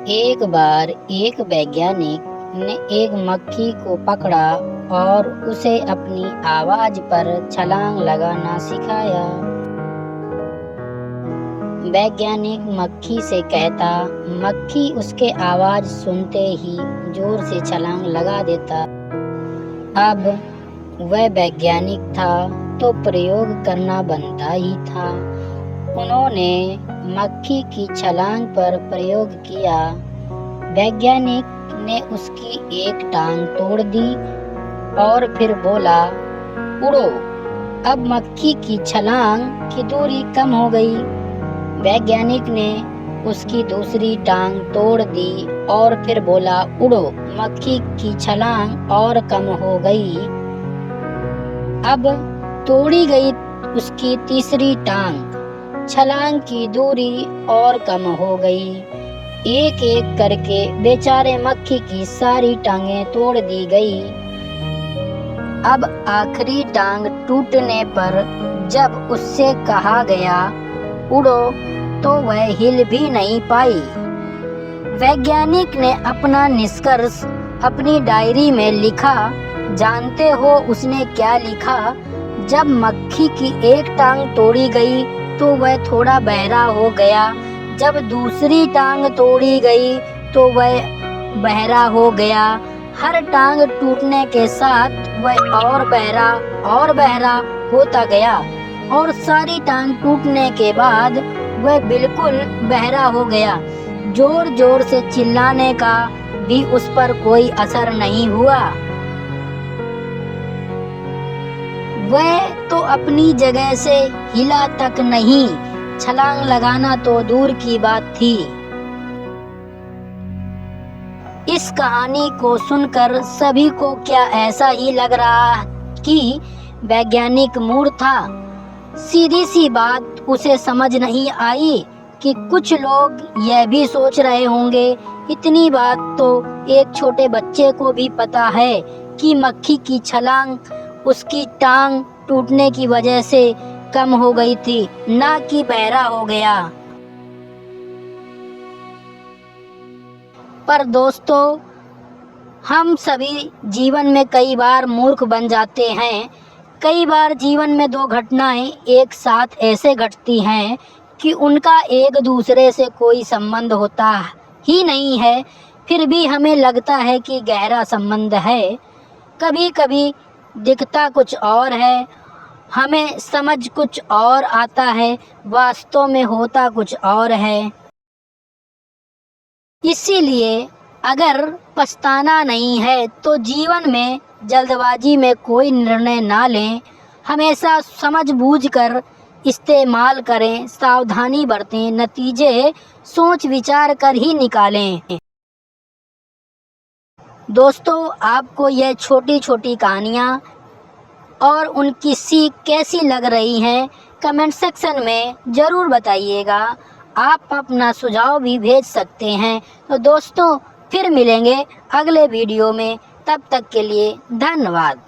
एक बार एक वैज्ञानिक ने एक मक्खी को पकड़ा और उसे अपनी आवाज पर छलांग लगाना सिखाया। वैज्ञानिक मक्खी से कहता, मक्खी उसके आवाज सुनते ही जोर से छलांग लगा देता। अब वह वैज्ञानिक था तो प्रयोग करना बनता ही था। उन्होंने मक्खी की छलांग पर प्रयोग किया। वैज्ञानिक ने उसकी एक टांग तोड़ दी और फिर बोला, उड़ो। अब मक्खी की छलांग की दूरी कम हो गई। वैज्ञानिक ने उसकी दूसरी टांग तोड़ दी और फिर बोला, उड़ो। मक्खी की छलांग और कम हो गई। अब तोड़ी गई उसकी तीसरी टांग, छलांग की दूरी और कम हो गई। एक एक करके बेचारे मक्खी की सारी टांगें तोड़ दी गई। अब आखिरी टांग टूटने पर जब उससे कहा गया उड़ो, तो वह हिल भी नहीं पाई। वैज्ञानिक ने अपना निष्कर्ष अपनी डायरी में लिखा। जानते हो उसने क्या लिखा? जब मक्खी की एक टांग तोड़ी गई तो वह थोड़ा बहरा हो गया। जब दूसरी टांग तोड़ी गई तो वह बहरा हो गया। हर टांग टूटने के साथ वह और बहरा होता गया और सारी टांग टूटने के बाद वह बिल्कुल बहरा हो गया। जोर जोर से चिल्लाने का भी उस पर कोई असर नहीं हुआ। वह तो अपनी जगह से हिला तक नहीं, छलांग लगाना तो दूर की बात थी। इस कहानी को सुनकर सभी को क्या ऐसा ही लग रहा कि वैज्ञानिक मूर्ख था? सीधी सी बात उसे समझ नहीं आई कि कुछ लोग यह भी सोच रहे होंगे, इतनी बात तो एक छोटे बच्चे को भी पता है कि मक्खी की छलांग उसकी टांग टूटने की वजह से कम हो गई थी, ना कि बहरा हो गया। पर दोस्तों, हम सभी जीवन में कई बार मूर्ख बन जाते हैं। कई बार जीवन में दो घटनाएं एक साथ ऐसे घटती हैं कि उनका एक दूसरे से कोई संबंध होता ही नहीं है, फिर भी हमें लगता है कि गहरा संबंध है। कभी कभी दिखता कुछ और है, हमें समझ कुछ और आता है, वास्तव में होता कुछ और है। इसीलिए अगर पछताना नहीं है तो जीवन में जल्दबाजी में कोई निर्णय ना लें, हमेशा समझ बूझ कर इस्तेमाल करें, सावधानी बरतें, नतीजे सोच विचार कर ही निकालें। दोस्तों, आपको यह छोटी छोटी कहानियाँ और उनकी सीख कैसी लग रही हैं, कमेंट सेक्शन में ज़रूर बताइएगा। आप अपना सुझाव भी भेज सकते हैं। तो दोस्तों, फिर मिलेंगे अगले वीडियो में। तब तक के लिए धन्यवाद।